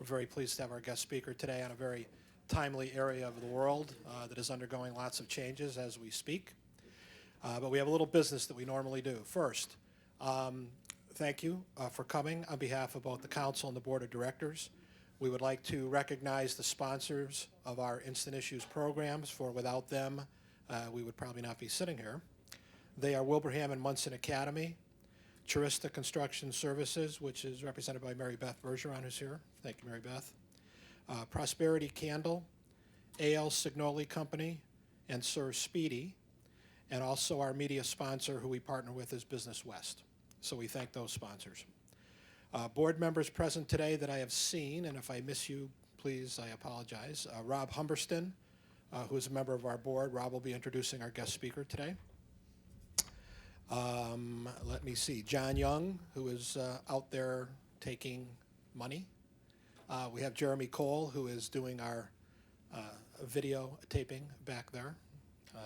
very pleased to have our guest speaker today on a very timely area of the world that is undergoing lots of changes as we speak. But we have a little business that we normally do. First, thank you for coming on behalf of both the Council and the Board of Directors. We would like to recognize the sponsors of our Instant Issues programs, for without them, we would probably not be sitting here. They are Wilbraham and Munson Academy, Charista Construction Services, which is represented by Mary Beth Bergeron, who's here. Thank you, Mary Beth. Prosperity Candle, A.L. Signoli Company, and Sir Speedy, and also our media sponsor who we partner with is Business West. So we thank those sponsors. Board members present today that I have seen, and if I miss you, please, I apologize. Rob Humberston, who is a member of our board. Rob will be introducing our guest speaker today. Let me see. John Young, who is out there taking money. We have Jeremy Cole, who is doing our video taping back there.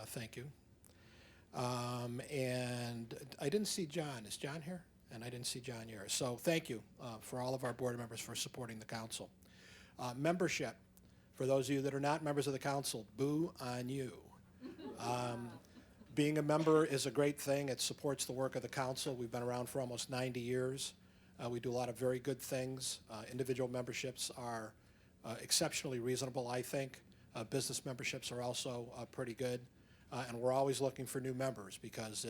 Thank you. And I didn't see John. Is John here? And I didn't see John here. So thank you for all of our board members for supporting the council. Membership. For those of you that are not members of the council, boo on you. Being a member is a great thing. It supports the work of the council. We've been around for almost 90 years. We do a lot of very good things. Individual memberships are exceptionally reasonable, I think. Business memberships are also pretty good. And we're always looking for new members because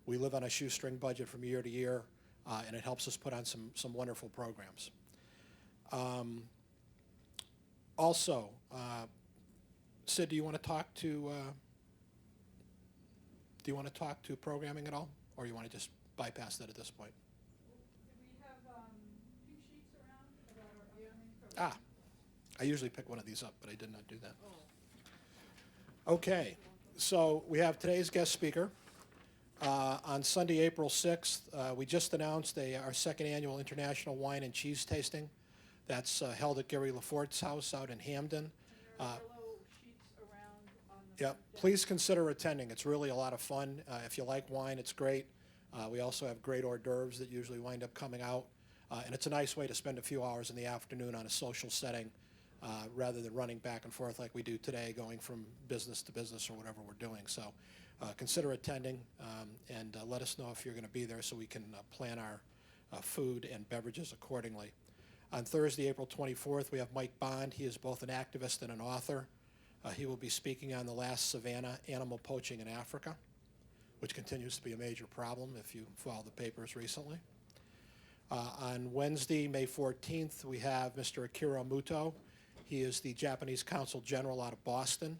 we live on a shoestring budget from year to year, and it helps us put on some wonderful programs. Also, Sid, do you want to talk to programming at all, or you want to just bypass that at this point? Do we have pink sheets around about our upcoming program? I usually pick one of these up, but I did not do that. Okay, so we have today's guest speaker. On Sunday, April 6th, we just announced our second annual International Wine and Cheese Tasting. That's held at Gary Laforte's house out in Hamden. There are yellow sheets around on the Yep, please consider attending. It's really a lot of fun. If you like wine, it's great. We also have great hors d'oeuvres that usually wind up coming out. And it's a nice way to spend a few hours in the afternoon on a social setting rather than running back and forth like we do today, going from business to business or whatever we're doing. So consider attending and let us know if you're going to be there so we can plan our food and beverages accordingly. On Thursday, April 24th, we have Mike Bond. He is both an activist and an author. He will be speaking on the last savanna animal poaching in Africa, which continues to be a major problem if you follow the papers recently. On Wednesday, May 14th, we have Mr. Akira Muto. He is the Japanese Consul General out of Boston,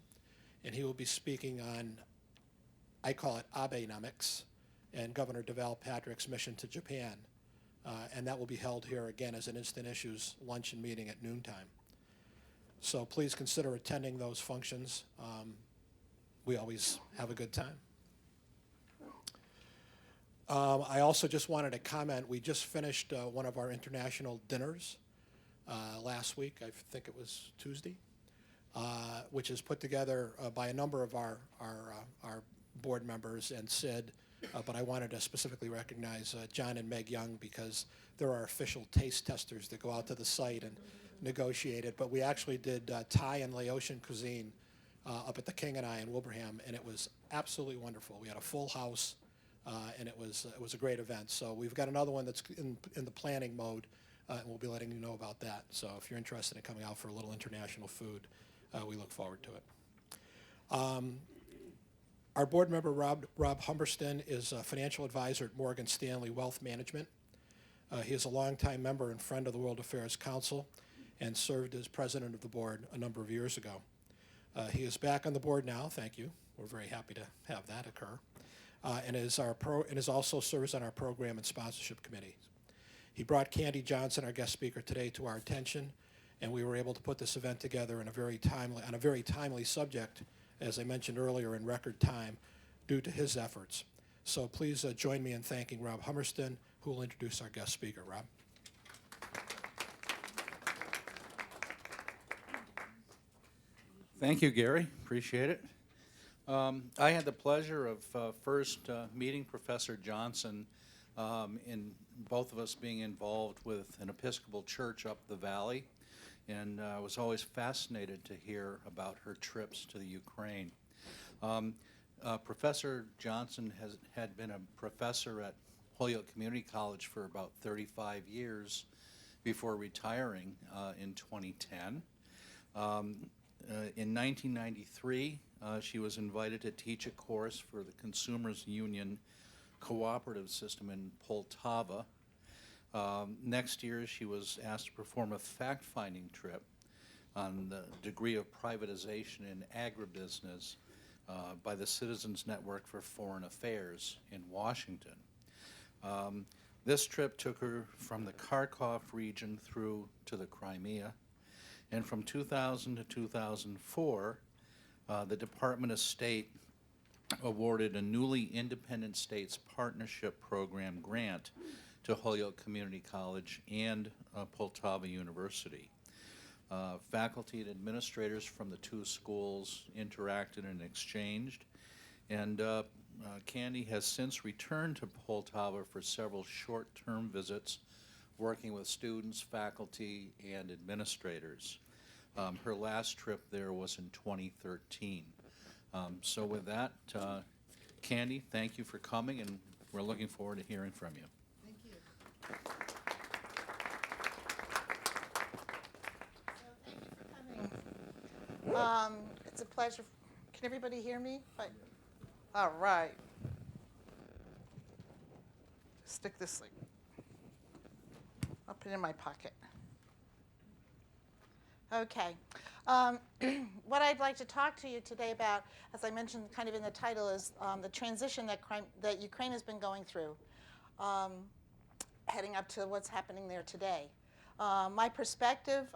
and he will be speaking on, I call it Abenomics, and Governor Deval Patrick's mission to Japan. And that will be held here again as an Instant Issues Luncheon meeting at noontime. So please consider attending those functions. We always have a good time. I also just wanted to comment, we just finished one of our international dinners last week. I think it was Tuesday, which is put together by a number of our board members and Sid. But I wanted to specifically recognize John and Meg Young because they're our official taste testers that go out to the site and negotiate it. But we actually did Thai and Laotian cuisine up at the King and I in Wilbraham, and it was absolutely wonderful. We had a full house, and it was a great event. So we've got another one that's in the planning mode, and we'll be letting you know about that. So if you're interested in coming out for a little international food, we look forward to it. Our board member, Rob Humberston, is a financial advisor at Morgan Stanley Wealth Management. He is a longtime member and friend of the World Affairs Council and served as president of the board a number of years ago. He is back on the board now, thank you. We're very happy to have that occur. And also serves on our program and sponsorship committee. He brought Candida Johnson, our guest speaker today, to our attention, and we were able to put this event together on a very timely subject, as I mentioned earlier, in record time, due to his efforts. So please join me in thanking Rob Humberston, who will introduce our guest speaker. Rob. Thank you, Gary. Appreciate it. I had the pleasure of first meeting Professor Johnson in both of us being involved with an Episcopal church up the valley. and I was always fascinated to hear about her trips to the Ukraine. Professor Johnson had been a professor at Holyoke Community College for about 35 years before retiring in 2010. In 1993, she was invited to teach a course for the Consumers Union cooperative system in Poltava. Next year, she was asked to perform a fact-finding trip on the degree of privatization in agribusiness by the Citizens Network for Foreign Affairs in Washington. This trip took her from the Kharkov region through to the Crimea, and from 2000 to 2004, the Department of State awarded a newly Independent States Partnership Program grant to Holyoke Community College and Poltava University. Faculty and administrators from the two schools interacted and exchanged, and Candy has since returned to Poltava for several short-term visits, working with students, faculty, and administrators. Her last trip there was in 2013. So with that, Candy, thank you for coming, and we're looking forward to hearing from you. Thank you. It's a pleasure. Can everybody hear me? All right. Stick this like. I'll put it in my pocket. Okay. What I'd like to talk to you today about, as I mentioned kind of in the title, is the transition that Ukraine has been going through, heading up to what's happening there today. My perspective,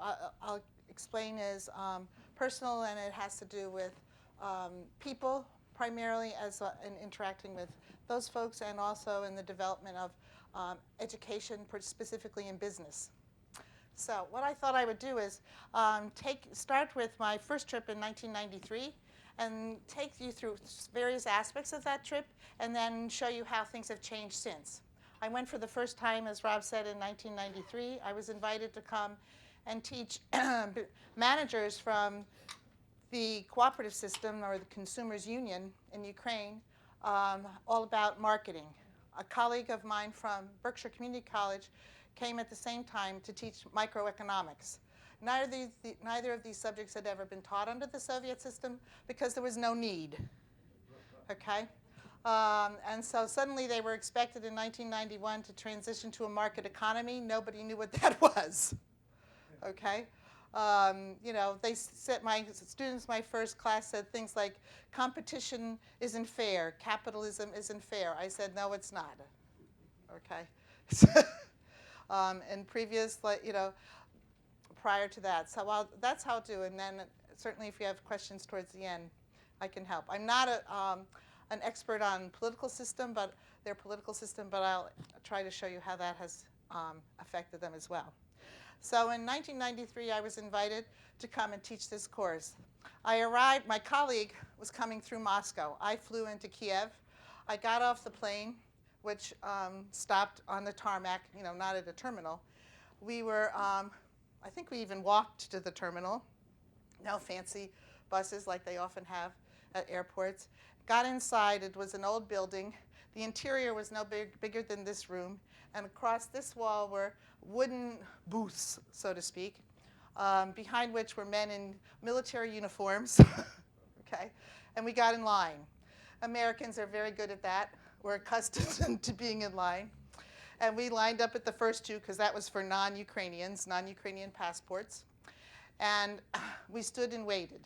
I'll explain, is personal, and it has to do with people primarily in interacting with those folks, and also in the development of education, specifically in business. So what I thought I would do is start with my first trip in 1993 and take you through various aspects of that trip, and then show you how things have changed since. I went for the first time, as Rob said, in 1993. I was invited to come and teach managers from the cooperative system, or the Consumers Union in Ukraine, all about marketing. A colleague of mine from Berkshire Community College came at the same time to teach microeconomics. Neither of these subjects had ever been taught under the Soviet system because there was no need. Okay? And so suddenly they were expected in 1991 to transition to a market economy. Nobody knew what that was. Okay? They said, my students, my first class said things like, competition isn't fair, capitalism isn't fair. I said, no, it's not. Okay? And previous, prior to that. So that's how to do. And then certainly if you have questions towards the end, I can help. I'm not an expert on their political system, but I'll try to show you how that has affected them as well. So in 1993, I was invited to come and teach this course. I arrived, my colleague was coming through Moscow. I flew into Kiev. I got off the plane, which stopped on the tarmac, not at a terminal. We were, I think we even walked to the terminal. No fancy buses like they often have at airports. Got inside, it was an old building. The interior was no bigger than this room. And across this wall were wooden booths, so to speak, behind which were men in military uniforms. Okay? And we got in line. Americans are very good at that. We're accustomed to being in line. And we lined up at the first two because that was for non-Ukrainians, non-Ukrainian passports. And we stood and waited.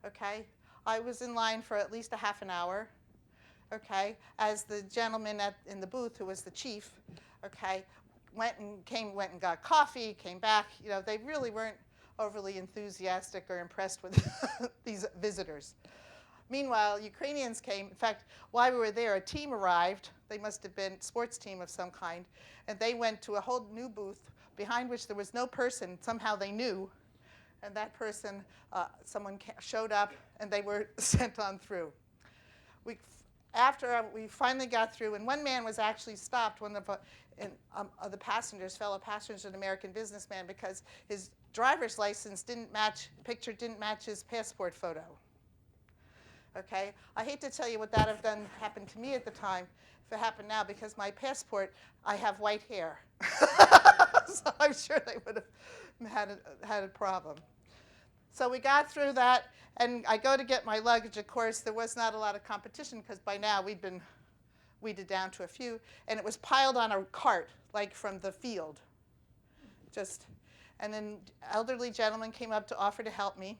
Okay? I was in line for at least a half an hour. Okay? As the gentleman in the booth, who was the chief, okay, went and got coffee, came back. They really weren't overly enthusiastic or impressed with these visitors. Meanwhile, Ukrainians came. In fact, while we were there, a team arrived. They must have been a sports team of some kind. And they went to a whole new booth behind which there was no person. Somehow they knew. And that person, someone showed up, and they were sent on through. after we finally got through, and one man was actually stopped, one of the passengers, fellow passengers, an American businessman, because his driver's license picture didn't match his passport photo. Okay, I hate to tell you what that happened to me at the time. If it happened now, because my passport, I have white hair, so I'm sure they would have had a problem. So we got through that, and I go to get my luggage. Of course, there was not a lot of competition because by now we'd been weeded down to a few, and it was piled on a cart, like from the field. And an elderly gentleman came up to offer to help me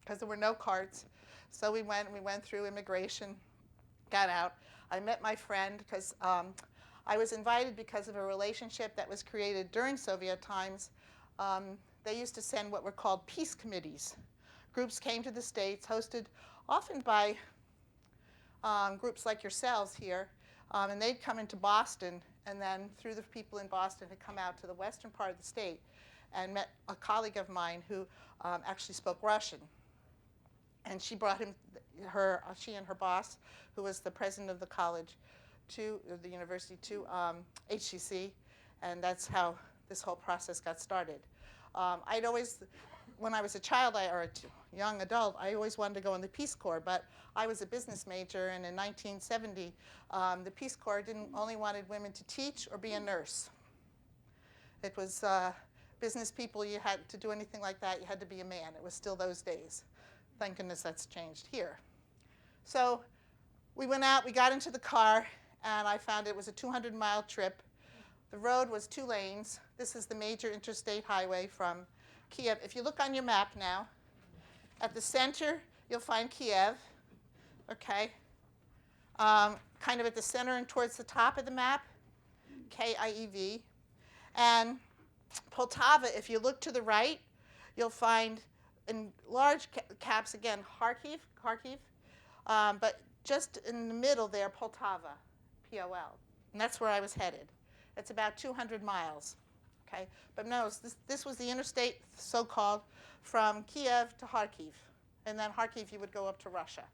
because there were no carts. So we went through immigration, got out. I met my friend because I was invited because of a relationship that was created during Soviet times. They used to send what were called peace committees. Groups came to the States, hosted often by groups like yourselves here, and they'd come into Boston, and then through the people in Boston had come out to the western part of the state and met a colleague of mine who actually spoke Russian. And she brought she and her boss, who was the president of the college, the university, to HCC, and that's how this whole process got started. I'd always, when I was a child or a young adult, I always wanted to go in the Peace Corps, but I was a business major, and in 1970, the Peace Corps only wanted women to teach or be a nurse. It was business people, you had to do anything like that, you had to be a man. It was still those days. Thank goodness that's changed here. So we went out, we got into the car, and I found it was a 200-mile trip. The road was 2 lanes. This is the major interstate highway from Kiev. If you look on your map now, at the center, you'll find Kiev, okay? Kind of at the center and towards the top of the map, Kiev. And Poltava, if you look to the right, you'll find in large caps, again, Kharkiv, but just in the middle there, Poltava, P-O-L. And that's where I was headed. It's about 200 miles, okay? But notice, this was the interstate, so-called, from Kiev to Kharkiv. And then Kharkiv, you would go up to Russia.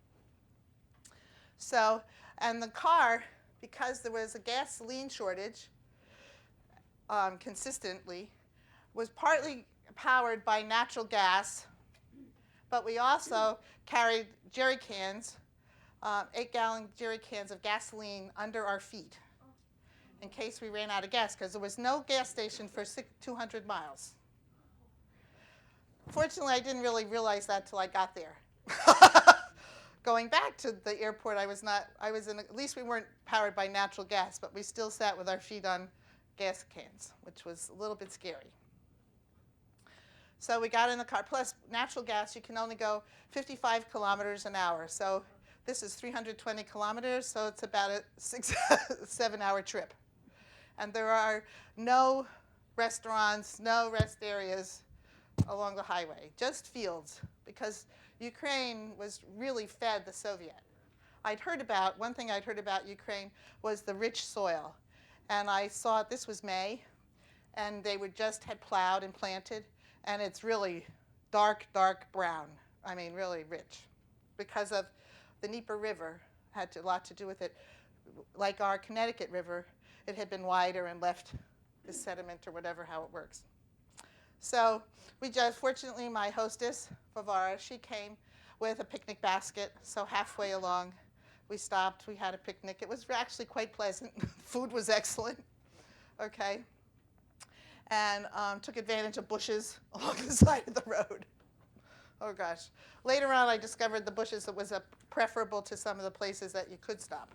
So, and the car, because there was a gasoline shortage consistently, was partly powered by natural gas, but we also carried jerry cans, 8-gallon jerry cans of gasoline under our feet in case we ran out of gas, because there was no gas station for 200 miles. Fortunately, I didn't really realize that till I got there. Going back to the airport, at least we weren't powered by natural gas, but we still sat with our feet on gas cans, which was a little bit scary. So we got in the car. Plus, natural gas, you can only go 55 kilometers an hour. So this is 320 kilometers, so it's about a 7-hour trip. And there are no restaurants, no rest areas along the highway, just fields, because Ukraine was really fed the Soviet. One thing I'd heard about Ukraine was the rich soil. And I saw this was May, and they had plowed and planted. And it's really dark, dark brown. I mean, really rich. Because of the Dnieper River had a lot to do with it. Like our Connecticut River, it had been wider and left the sediment or whatever, how it works. So fortunately, my hostess, Vavara, she came with a picnic basket. So halfway along, we stopped. We had a picnic. It was actually quite pleasant. Food was excellent. Okay. And took advantage of bushes along the side of the road. Oh, gosh. Later on, I discovered the bushes that was preferable to some of the places that you could stop.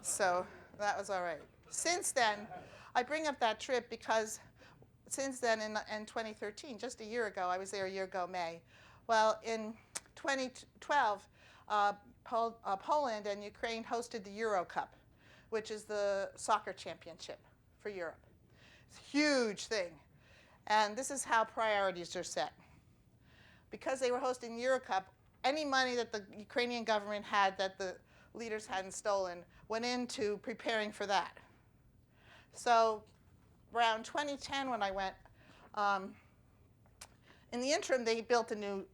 So that was all right. Since then, I bring up that trip because since then, in 2013, just a year ago, I was there a year ago, May. Well, in 2012, Poland and Ukraine hosted the Euro Cup, which is the soccer championship for Europe. It's a huge thing. And this is how priorities are set. Because they were hosting the Euro Cup, any money that the Ukrainian government had that the leaders hadn't stolen went into preparing for that. So around 2010 when I went, in the interim, they built a new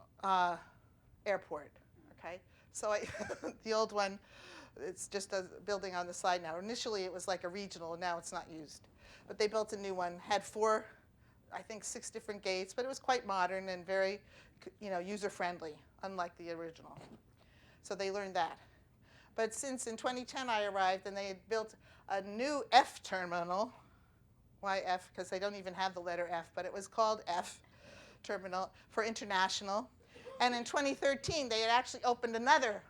airport. Okay, so the old one It's just a building on the side now. Initially, it was like a regional, and now it's not used. But they built a new one, had 4, I think 6 different gates, but it was quite modern and very, user-friendly, unlike the original. So they learned that. But since in 2010 I arrived and they had built a new F terminal, why F? Because they don't even have the letter F, but it was called F terminal for international. And in 2013, they had actually opened another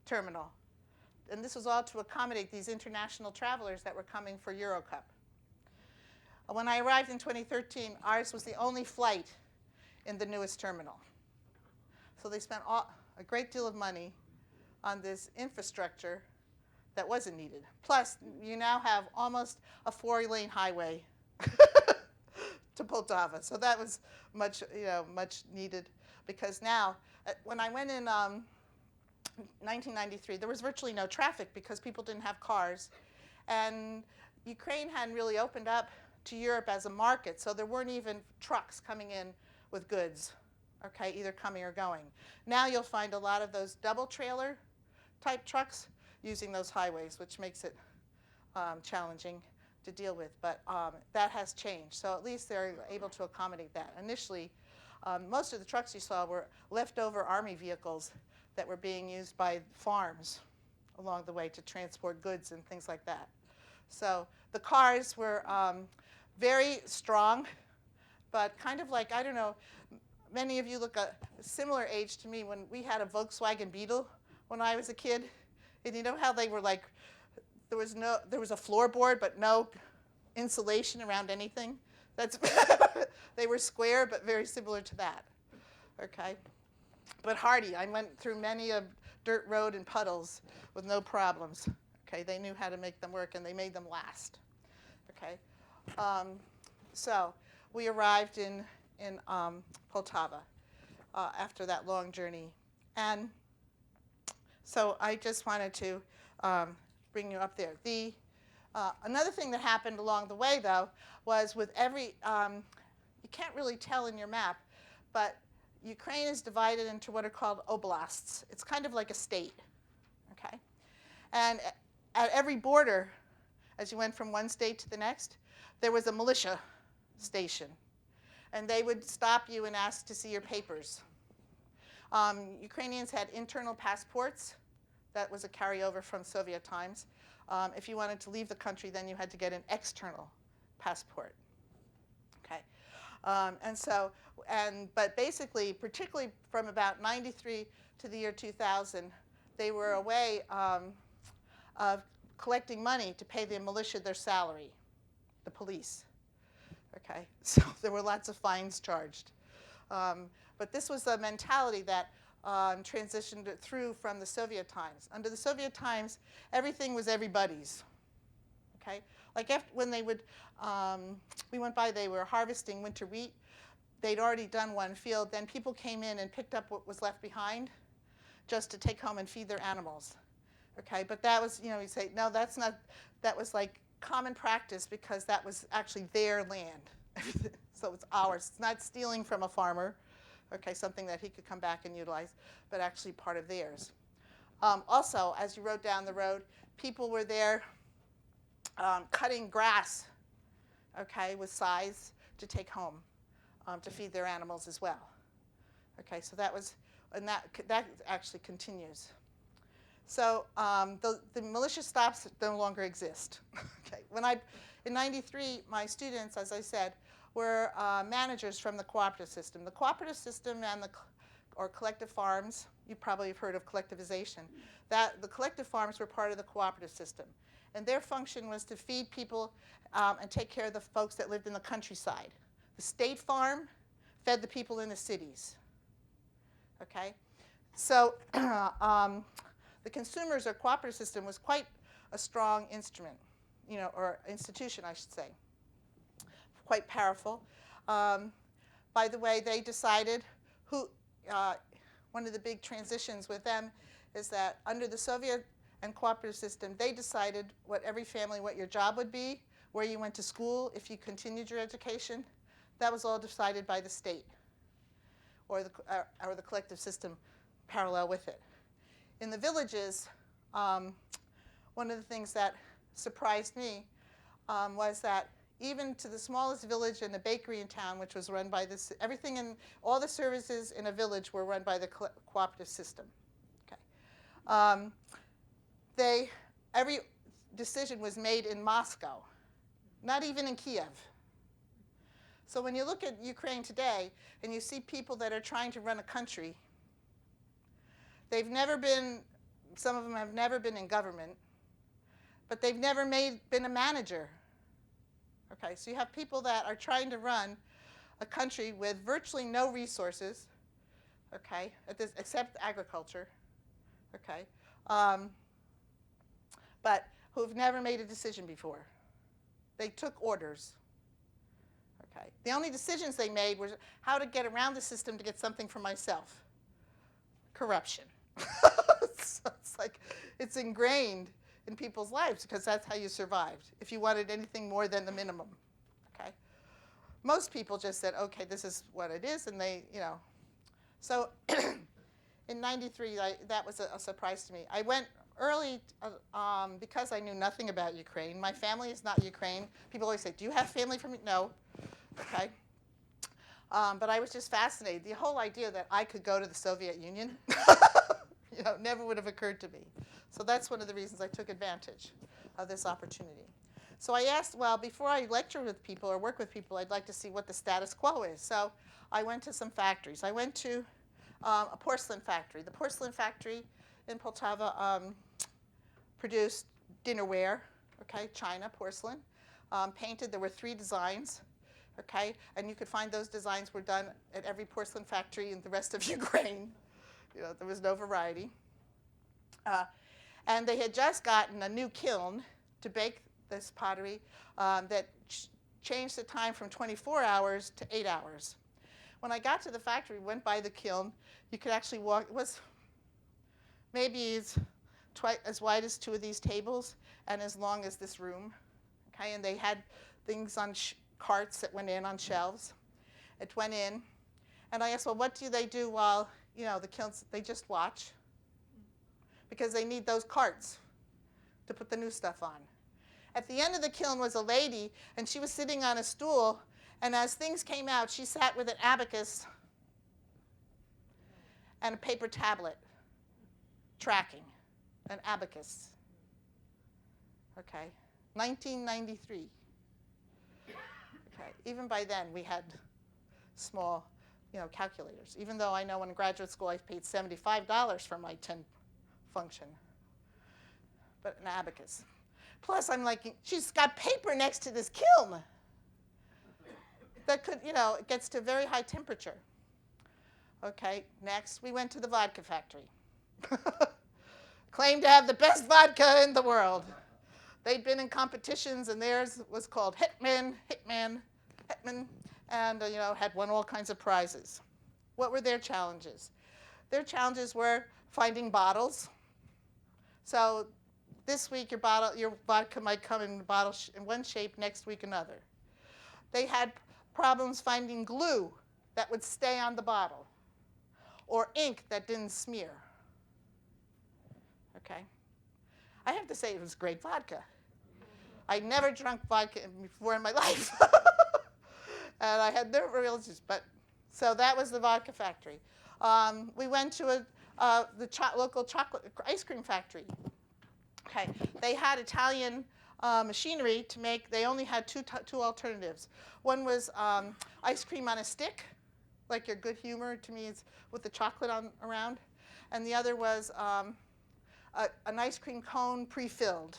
terminal. And this was all to accommodate these international travelers that were coming for Eurocup. When I arrived in 2013, ours was the only flight in the newest terminal. So they spent a great deal of money on this infrastructure that wasn't needed. Plus, you now have almost a 4-lane highway to Poltava. So that was much needed, because now, when I went in 1993, there was virtually no traffic because people didn't have cars. And Ukraine hadn't really opened up to Europe as a market, so there weren't even trucks coming in with goods, okay, either coming or going. Now you'll find a lot of those double trailer type trucks using those highways, which makes it challenging to deal with. But that has changed, so at least they're able to accommodate that. Initially, most of the trucks you saw were leftover Army vehicles that were being used by farms along the way to transport goods and things like that. So the cars were very strong, but kind of like, I don't know, many of you look a similar age to me when we had a Volkswagen Beetle when I was a kid. And you know how they were like, there was a floorboard but no insulation around anything? That's they were square but very similar to that, okay? But hardy. I went through many a dirt road and puddles with no problems. Okay, they knew how to make them work, and they made them last. Okay, so we arrived in Poltava after that long journey, and so I just wanted to bring you up there. Another thing that happened along the way, though, was with every you can't really tell in your map, but Ukraine is divided into what are called oblasts. It's kind of like a state, okay? And at every border, as you went from one state to the next, there was a militia station. And they would stop you and ask to see your papers. Ukrainians had internal passports. That was a carryover from Soviet times. If you wanted to leave the country, then you had to get an external passport. Okay, but basically, particularly from about 93 to the year 2000, they were a way of collecting money to pay the militia their salary, the police. Okay, so there were lots of fines charged. But this was a mentality that transitioned through from the Soviet times. Under the Soviet times, everything was everybody's. Okay, like when they would, we went by, they were harvesting winter wheat. They'd already done one field. Then people came in and picked up what was left behind, just to take home and feed their animals. Okay, but that was, you say, no, that's not. That was like common practice because that was actually their land. So it's ours. It's not stealing from a farmer. Okay, something that he could come back and utilize, but actually part of theirs. Also, as you rode down the road, people were there cutting grass, okay, with scythes to take home to feed their animals as well. Okay, so that was, and that actually continues. So the militia stops no longer exist. Okay, in '93, my students, as I said, were managers from the cooperative system. The cooperative system and or collective farms, you probably have heard of collectivization. The collective farms were part of the cooperative system. And their function was to feed people and take care of the folks that lived in the countryside. The state farm fed the people in the cities. Okay? So the consumers or cooperative system was quite a strong instrument, or institution, I should say. Quite powerful. By the way, they decided one of the big transitions with them is that under the Soviet and cooperative system, they decided what your job would be, where you went to school, if you continued your education. That was all decided by the state or the collective system parallel with it. In the villages, one of the things that surprised me was that even to the smallest village and the bakery in town, which was run by this, everything in all the services in a village were run by the cooperative system. Okay. Every decision was made in Moscow, not even in Kiev. So when you look at Ukraine today and you see people that are trying to run a country, they've never been, some of them have never been in government, but they've never been a manager. Okay, so you have people that are trying to run a country with virtually no resources, okay, except agriculture, okay, but who've never made a decision before. They took orders. Okay. The only decisions they made were how to get around the system to get something for myself. Corruption. So it's like it's ingrained in people's lives because that's how you survived if you wanted anything more than the minimum. Okay. Most people just said, okay, this is what it is, and they, you know. So in '93, that was a surprise to me. I went early because I knew nothing about Ukraine. My family is not Ukraine. People always say, do you have family from? No. Okay. But I was just fascinated. The whole idea that I could go to the Soviet Union never would have occurred to me. So that's one of the reasons I took advantage of this opportunity. So I asked, well, before I lecture with people or work with people, I'd like to see what the status quo is. So I went to some factories. I went to a porcelain factory. The porcelain factory in Poltava produced dinnerware, okay, china, porcelain, painted. There were 3 designs. Okay, and you could find those designs were done at every porcelain factory in the rest of Ukraine. There was no variety. And they had just gotten a new kiln to bake this pottery that changed the time from 24 hours to 8 hours. When I got to the factory, went by the kiln, you could actually walk. It was maybe as wide as 2 of these tables and as long as this room. Okay, and they had things on carts that went in on shelves. It went in, and I asked, well, what do they do while, the kilns, they just watch, because they need those carts to put the new stuff on. At the end of the kiln was a lady, and she was sitting on a stool, and as things came out, she sat with an abacus and a paper tablet, tracking, an abacus. Okay, 1993. Okay. Even by then, we had small, calculators. Even though I know in graduate school I paid $75 for my 10 function, but an abacus. Plus, I'm like, she's got paper next to this kiln that could, it gets to very high temperature. Okay. Next, we went to the vodka factory. Claimed to have the best vodka in the world. They'd been in competitions, and theirs was called Hitman, and had won all kinds of prizes. What were their challenges? Their challenges were finding bottles. So this week your vodka might come in one shape, next week another. They had problems finding glue that would stay on the bottle, or ink that didn't smear. Okay. I have to say it was great vodka. I never drunk vodka before in my life. And I had no real, so that was the vodka factory. We went to the local chocolate ice cream factory. Okay, they had Italian machinery to make. They only had two alternatives. One was ice cream on a stick, like your Good Humor to me is with the chocolate around, and the other was an ice cream cone pre-filled.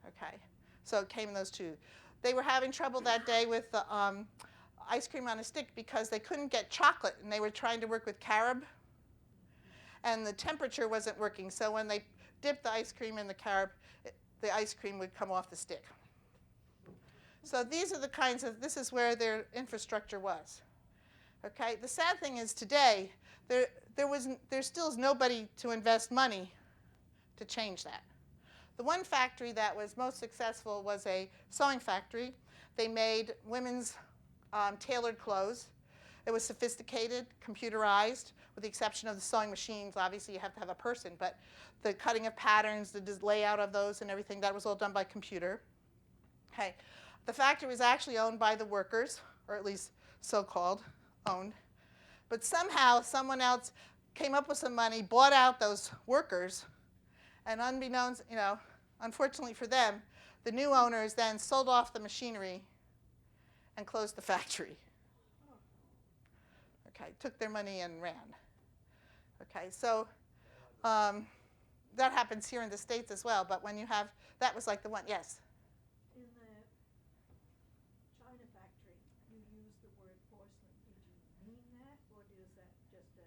Okay, so it came in those 2. They were having trouble that day with the ice cream on a stick because they couldn't get chocolate, and they were trying to work with carob, and the temperature wasn't working. So when they dipped the ice cream in the carob, the ice cream would come off the stick. So these are the kinds of, this is where their infrastructure was. Okay, the sad thing is today, there still is nobody to invest money to change that. The one factory that was most successful was a sewing factory. They made women's tailored clothes, It was sophisticated, computerized, with the exception of the sewing machines. Obviously, you have to have a person, but the cutting of patterns, the layout of those and everything, that was all done by computer. Okay. The factory was actually owned by the workers, or at least so-called owned. But somehow, someone else came up with some money, bought out those workers, and unbeknownst, unfortunately for them, the new owners then sold off the machinery and closed the factory. Okay, took their money and ran. Okay, so that happens here in the States as well, but when you have, that was like the one, yes? In the China factory, you use the word porcelain. Did you mean that, or is that just a...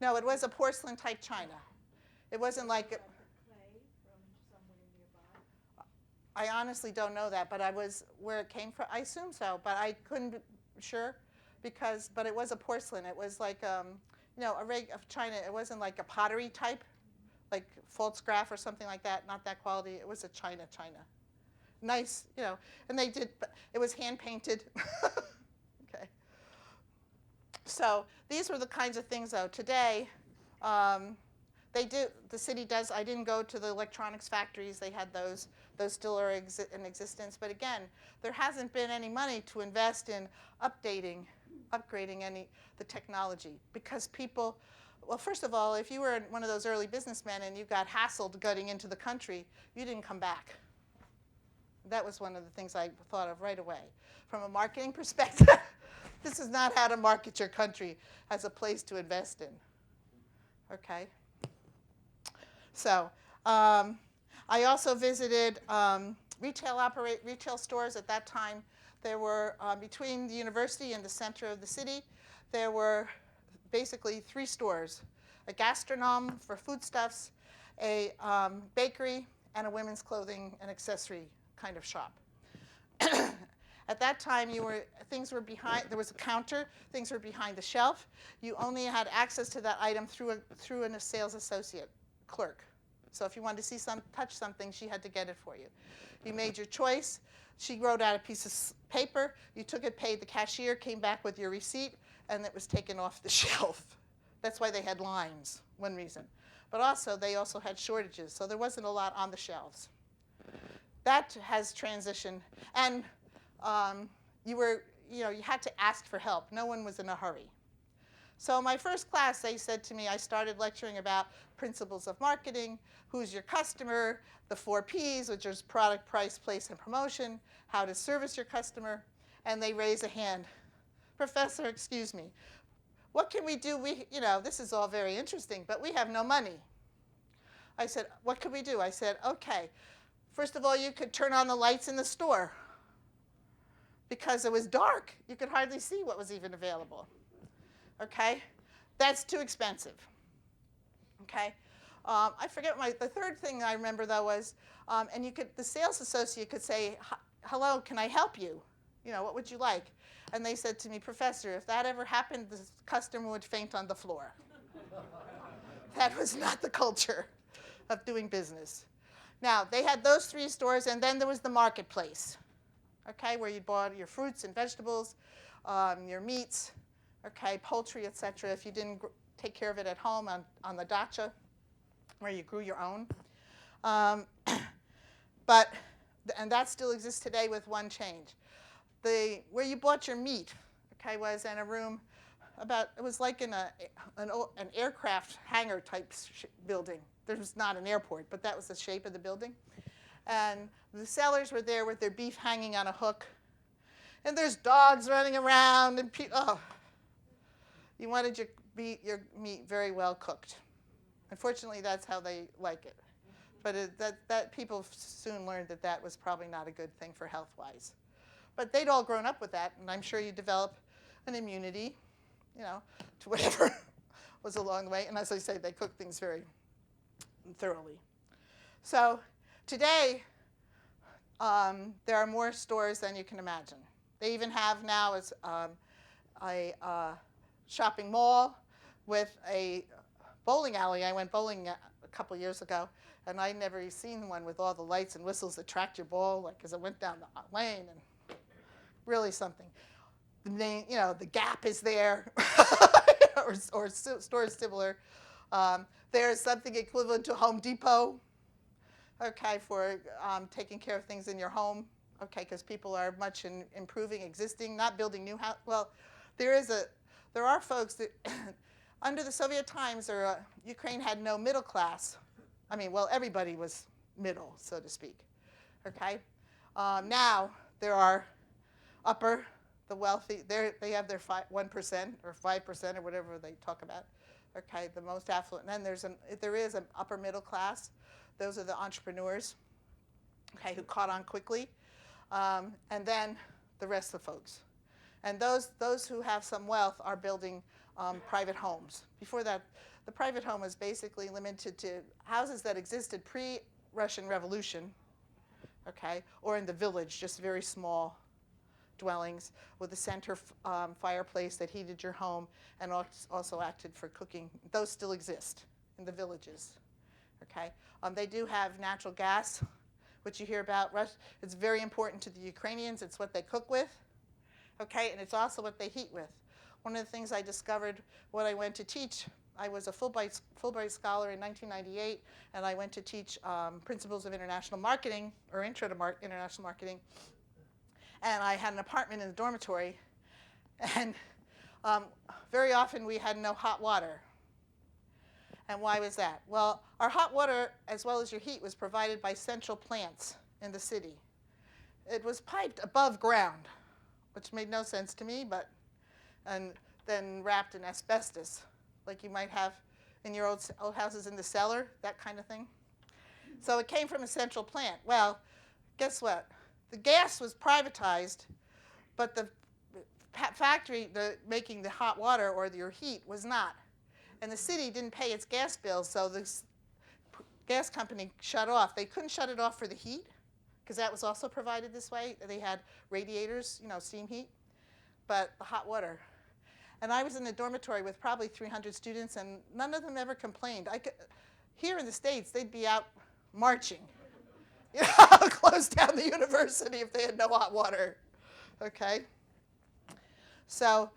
No, it was a porcelain type china. It wasn't like... Like the clay from somewhere nearby? I honestly don't know that, but I was where it came from. I assume so, but I couldn't be sure but it was a porcelain. It was like, a rig of china. It wasn't like a pottery type, like Pfaltzgraff or something like that. Not that quality. It was a china. Nice, and they did, it was hand painted. Okay. So these were the kinds of things, though. Today, the city does, I didn't go to the electronics factories. They had those still are in existence. But again, there hasn't been any money to invest in upgrading the technology because people, well, first of all, if you were one of those early businessmen and you got hassled getting into the country, you didn't come back. That was one of the things I thought of right away. From a marketing perspective, this is not how to market your country as a place to invest in. Okay? So I also visited retail stores at that time. There were, between the university and the center of the city, there were basically 3 stores: a gastronome for foodstuffs, a bakery, and a women's clothing and accessory kind of shop. At that time, things were behind. There was a counter. Things were behind the shelf. You only had access to that item through a sales associate clerk. So if you wanted to touch something, she had to get it for you. You made your choice. She wrote out a piece of paper. You took it, paid the cashier, came back with your receipt, and it was taken off the shelf. That's why they had lines, one reason. But also, they also had shortages, so there wasn't a lot on the shelves. That has transitioned, and you had to ask for help. No one was in a hurry. So my first class, they said to me, I started lecturing about principles of marketing, who's your customer, the 4 Ps, which is product, price, place, and promotion, how to service your customer, and they raise a hand. Professor, excuse me, what can we do? This is all very interesting, but we have no money. I said, what could we do? I said, okay, first of all, you could turn on the lights in the store because it was dark. You could hardly see what was even available. Okay, that's too expensive. Okay, I forget the third thing I remember though was, the sales associate could say, hello, can I help you? What would you like? And they said to me, Professor, if that ever happened, the customer would faint on the floor. That was not the culture of doing business. Now, they had those 3 stores, and then there was the marketplace, okay, where you bought your fruits and vegetables, your meats, okay, poultry, etc. If you didn't take care of it at home on the dacha, where you grew your own. And that still exists today with one change. Where you bought your meat, okay, was in a room it was like in an aircraft hangar type building. There was not an airport, but that was the shape of the building. And the sellers were there with their beef hanging on a hook. And there's dogs running around and you wanted your meat very well cooked. Unfortunately, that's how they like it. But that people soon learned that was probably not a good thing for health-wise. But they'd all grown up with that, and I'm sure you develop an immunity, to whatever was along the way. And as I say, they cook things very thoroughly. So today, there are more stores than you can imagine. They even have now a shopping mall with a bowling alley. I went bowling a couple years ago, and I'd never seen one with all the lights and whistles that tracked your ball, as it went down the lane, and really something. the name, the Gap is there, or stores similar. There's something equivalent to Home Depot, okay, for taking care of things in your home, okay, because people are much in improving existing, not building new house. Well, there are folks that under the Soviet times, Ukraine had no middle class. I mean, well, everybody was middle, so to speak, okay? Now there are upper, the wealthy, they have their 1% or 5% or whatever they talk about, okay, the most affluent. And then there is an upper middle class. Those are the entrepreneurs, okay, who caught on quickly. And then the rest of the folks. And those who have some wealth are building private homes. Before that, the private home was basically limited to houses that existed pre-Russian Revolution, okay, or in the village, just very small dwellings with a center fireplace that heated your home and also acted for cooking. Those still exist in the villages, okay. They do have natural gas, which you hear about. It's very important to the Ukrainians. It's what they cook with, okay, and it's also what they heat with. One of the things I discovered when I went to teach, I was a Fulbright scholar in 1998, and I went to teach Principles of International Marketing, or Intro to International Marketing, and I had an apartment in the dormitory, and very often we had no hot water. And why was that? Well, our hot water, as well as your heat, was provided by central plants in the city. It was piped above ground, which made no sense to me, and then wrapped in asbestos, like you might have in your old houses in the cellar, that kind of thing. So it came from a central plant. Well, guess what? The gas was privatized, but the factory making the hot water or your heat was not. And the city didn't pay its gas bills, so the gas company shut off. They couldn't shut it off for the heat, because that was also provided this way. They had radiators, steam heat, but the hot water. And I was in the dormitory with probably 300 students, and none of them ever complained. Here in the States, they'd be out marching, close down the university if they had no hot water, okay? So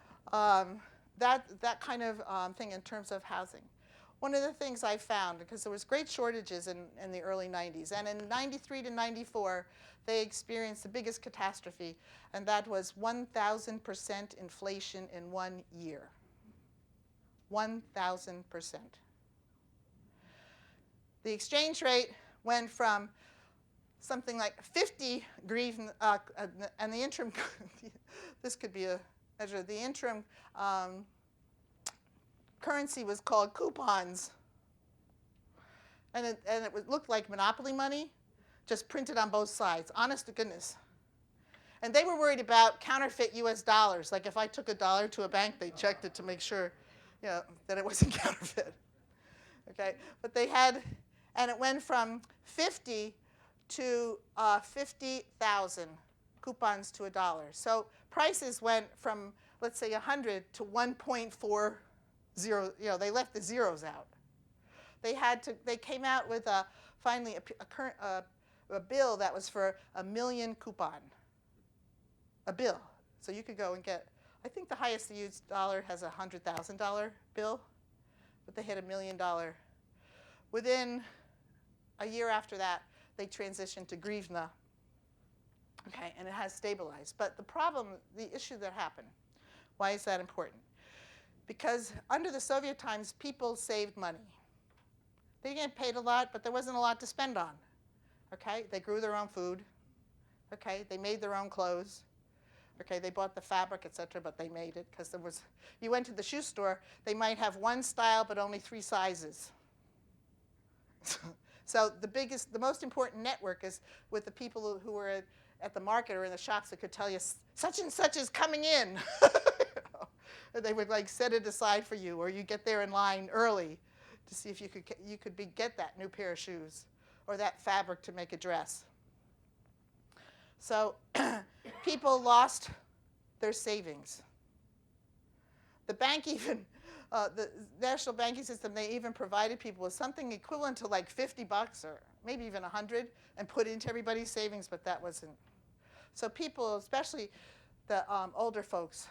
that kind of thing in terms of housing. One of the things I found, because there was great shortages in the early 90s, and in 93 to 94, they experienced the biggest catastrophe, and that was 1,000% inflation in 1 year. 1,000%. The exchange rate went from something like 50 hryvnia, and the interim, this could be a measure, the interim currency was called coupons. And it looked like monopoly money, just printed on both sides, honest to goodness. And they were worried about counterfeit US dollars. Like if I took $1 to a bank, they checked it to make sure that it wasn't counterfeit. Okay, but they had, and it went from 50 to 50,000 coupons to $1. So prices went from, let's say, 100 to 1.40. They left the zeros out. They came out with finally a bill that was for 1 million coupon. A bill. So you could go and get, I think the highest used dollar has a $100,000 bill, but they had $1 million. Within a year after that, they transitioned to hryvnia. Okay, and it has stabilized. But the problem, the issue that happened, why is that important? Because under the Soviet times, people saved money. They didn't get paid a lot, but there wasn't a lot to spend on. Okay, they grew their own food. Okay, they made their own clothes. Okay, they bought the fabric, etc., but they made it because there was. You went to the shoe store, they might have one style but only 3 sizes. So the most important network is with the people who were at the market or in the shops that could tell you such and such is coming in. And they would set it aside for you, or you get there in line early to see if you could get that new pair of shoes or that fabric to make a dress. So people lost their savings. The bank even, the national banking system, they even provided people with something equivalent to like $50 or maybe even 100 and put into everybody's savings, but that wasn't. So people, especially the older folks,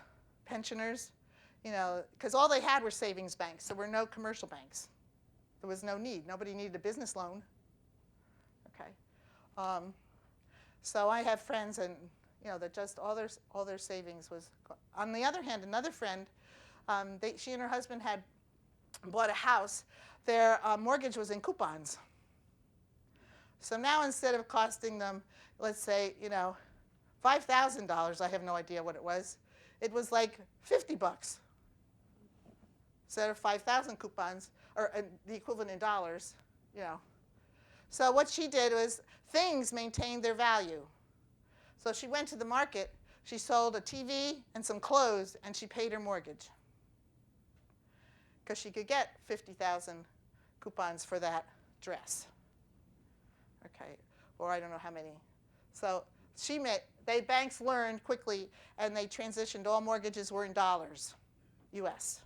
pensioners, because all they had were savings banks. There were no commercial banks. There was no need. Nobody needed a business loan. Okay. So I have friends, and that just all their savings was. On the other hand, another friend, she and her husband had bought a house. Their mortgage was in coupons. So now instead of costing them, let's say, $5,000, I have no idea what it was like $50 instead of 5,000 coupons, or the equivalent in dollars, So what she did was things maintained their value. So she went to the market, she sold a TV and some clothes, and she paid her mortgage. Because she could get 50,000 coupons for that dress. Okay, or I don't know how many. So banks learned quickly, and they transitioned. All mortgages were in dollars, U.S.,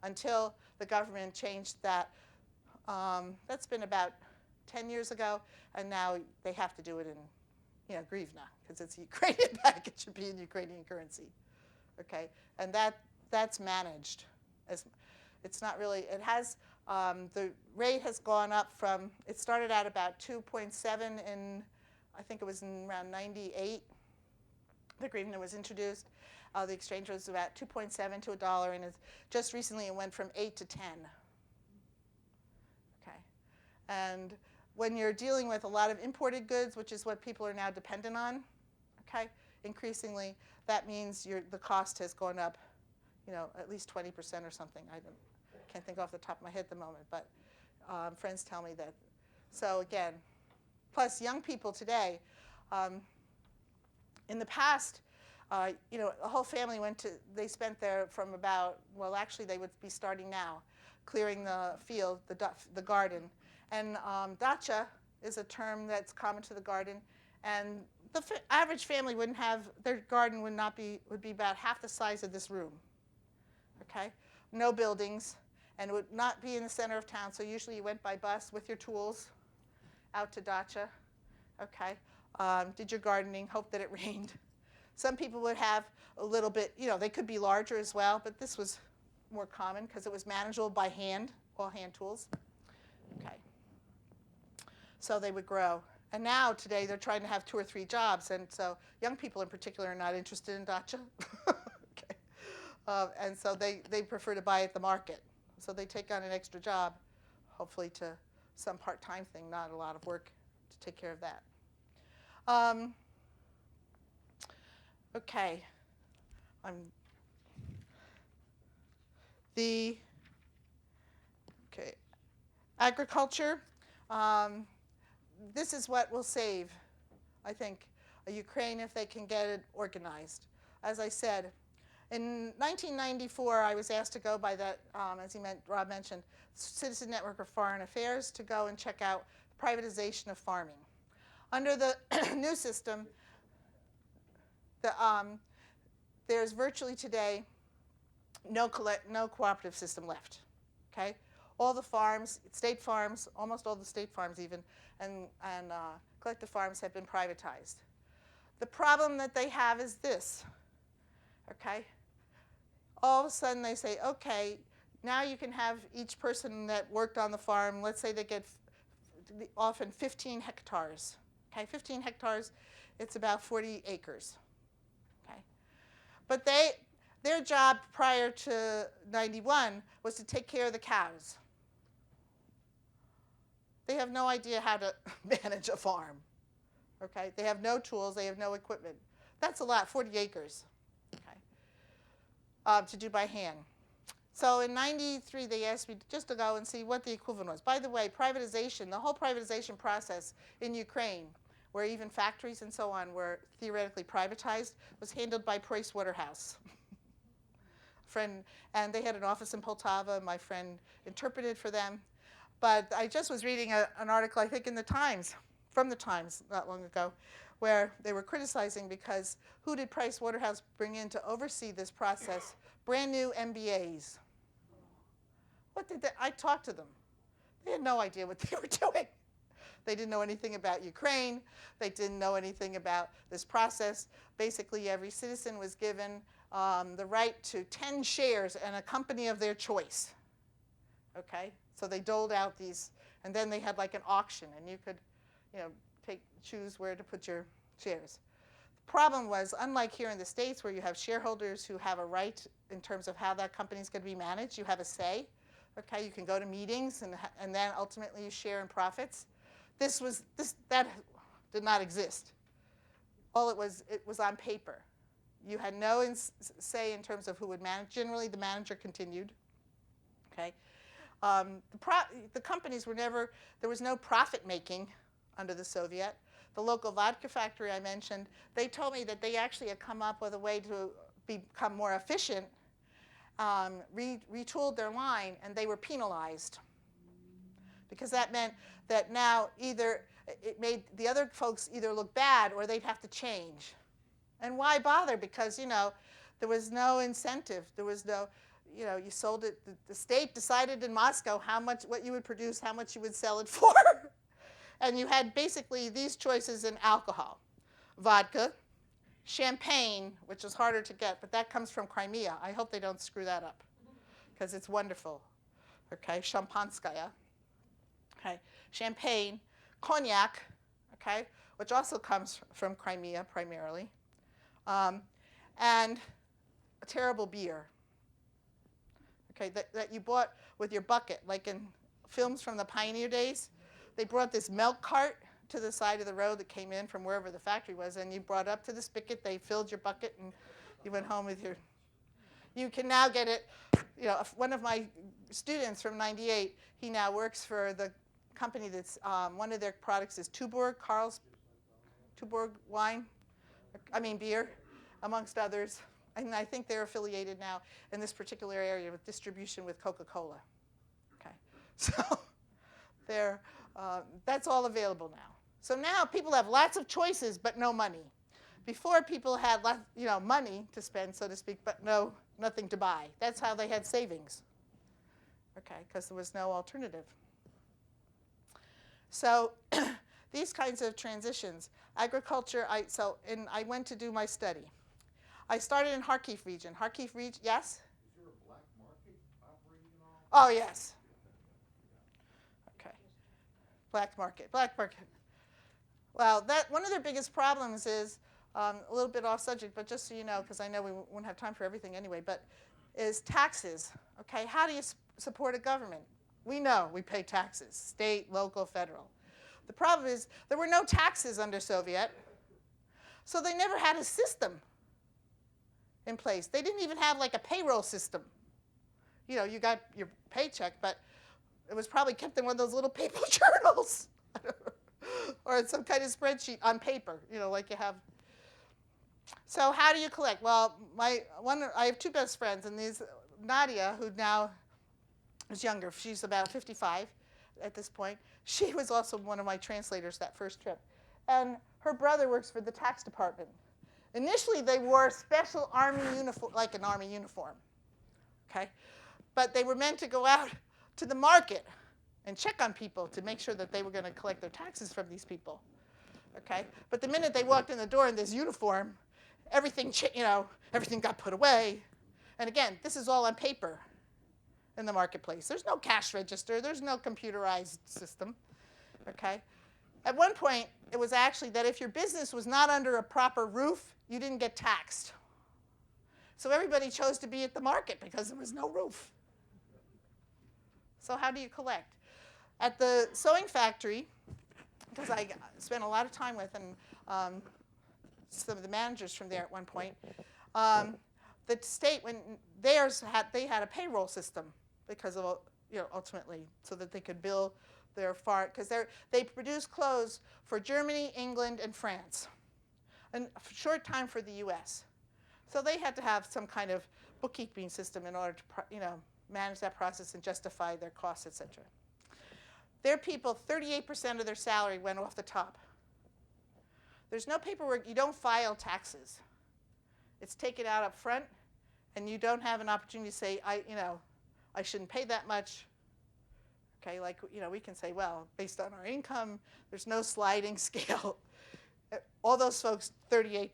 until the government changed that. That's been about 10 years ago, and now they have to do it in hryvnia, because it's a Ukrainian bank. It should be in Ukrainian currency. Okay, and that's managed. It's not really. It has. The rate has gone up from. It started at about 2.7 in. I think it was in around 98. The hryvnia was introduced. The exchange was about 2.7 to $1, and just recently it went from 8 to 10. Okay, and when you're dealing with a lot of imported goods, which is what people are now dependent on, okay, increasingly that means the cost has gone up, at least 20% or something. I can't think off the top of my head at the moment, but friends tell me that. So again, plus young people today, in the past, the whole family they spent there from about, well, actually they would be starting now, clearing the field, the garden. And dacha is a term that's common to the garden. And the average family their garden would be about half the size of this room. Okay? No buildings, and it would not be in the center of town. So usually you went by bus with your tools out to dacha. Okay? Did your gardening, hope that it rained. Some people would have a little bit, they could be larger as well, but this was more common because it was manageable by hand, all hand tools. Okay. So they would grow. And now, today, they're trying to have 2 or 3 jobs, and so young people in particular are not interested in dacha. Okay. And so they prefer to buy at the market. So they take on an extra job, hopefully to some part-time thing, not a lot of work to take care of that. Okay. Agriculture. This is what will save, I think, Ukraine if they can get it organized. As I said, in 1994, I was asked to go by that, as Rob mentioned, Citizen Network of Foreign Affairs, to go and check out privatization of farming. Under the new system, there's virtually today no cooperative system left. Okay, all the farms, state farms, almost all the state farms even, and collective farms have been privatized. The problem that they have is this. Okay, all of a sudden they say, okay, now you can have each person that worked on the farm. Let's say they get often 15 hectares. Okay, 15 hectares, it's about 40 acres. Okay, but their job prior to 91 was to take care of the cows. They have no idea how to manage a farm. Okay, they have no tools, they have no equipment. That's a lot, 40 acres. Okay, to do by hand. So in 93, they asked me just to go and see what the equivalent was. By the way, privatization, the whole privatization process in Ukraine, where even factories and so on were theoretically privatized, was handled by Price Waterhouse. And they had an office in Poltava. My friend interpreted for them. But I just was reading an article, I think in the Times, from the Times not long ago, where they were criticizing because who did Price Waterhouse bring in to oversee this process? Brand new MBAs. What did they? I talked to them. They had no idea what they were doing. They didn't know anything about Ukraine. They didn't know anything about this process. Basically, every citizen was given the right to 10 shares in a company of their choice. Okay, so they doled out these, and then they had like an auction, and you could, choose where to put your shares. The problem was, unlike here in the States where you have shareholders who have a right in terms of how that company is going to be managed, you have a say. Okay, you can go to meetings, and then ultimately you share in profits. That did not exist. All it was on paper. You had no say in terms of who would manage. Generally, the manager continued. Okay, the companies were never. There was no profit making under the Soviet. The local vodka factory I mentioned, they told me that they actually had come up with a way to become more efficient, retooled their line, and they were penalized. Because that meant that now it made the other folks either look bad or they'd have to change. And why bother? Because, there was no incentive. There was no, you sold it. The state decided in Moscow what you would produce, how much you would sell it for. And you had basically these choices in alcohol: vodka, champagne, which is harder to get, but that comes from Crimea. I hope they don't screw that up, because it's wonderful. Okay, Champanskaya. Okay, champagne, cognac, okay, which also comes from Crimea primarily, and a terrible beer. Okay, that you bought with your bucket, like in films from the pioneer days. They brought this milk cart to the side of the road that came in from wherever the factory was, and you brought up to the spigot, they filled your bucket, and you went home with your... You can now get it, one of my students from '98, he now works for the company that's, one of their products is Tuborg wine, beer, amongst others. And I think they're affiliated now in this particular area with distribution with Coca-Cola. Okay, so that's all available now. So now people have lots of choices, but no money. Before, people had money to spend, so to speak, but nothing to buy. That's how they had savings. Okay, because there was no alternative. So these kinds of transitions, agriculture. I went to do my study. I started in Kharkiv region. Kharkiv region, yes? Is there a black market operating at all? Oh, yes. Okay. Black market. Well, one of their biggest problems is, a little bit off subject, but just so you know, because I know we won't have time for everything anyway, but is taxes. Okay, how do you support a government? We know we pay taxes, state, local, federal. The problem is there were no taxes under Soviet, so they never had a system in place. They didn't even have like a payroll system. You got your paycheck, but it was probably kept in one of those little paper journals or some kind of spreadsheet on paper, like you have. So how do you collect? Well, I have two best friends, and Nadia, who now is younger, she's about 55 at this point. She was also one of my translators that first trip. And her brother works for the tax department. Initially, they wore special army uniform, like an army uniform, okay? But they were meant to go out to the market and check on people to make sure that they were going to collect their taxes from these people, okay? But the minute they walked in the door in this uniform, everything got put away. And again, this is all on paper in the marketplace. There's no cash register. There's no computerized system, okay? At one point, it was actually that if your business was not under a proper roof, you didn't get taxed. So everybody chose to be at the market because there was no roof. So how do you collect? At the sewing factory, because I spent a lot of time with and some of the managers from there at one point, the state, when they had a payroll system because of, ultimately, so that they could bill their farm, because they produce clothes for Germany, England, and France, and a short time for the U.S. So they had to have some kind of bookkeeping system in order to, manage that process and justify their costs, et cetera. Their people, 38% of their salary went off the top. There's no paperwork. You don't file taxes. It's taken out up front, and you don't have an opportunity to say, I shouldn't pay that much. Okay, we can say, well, based on our income, there's no sliding scale. All those folks, 38%.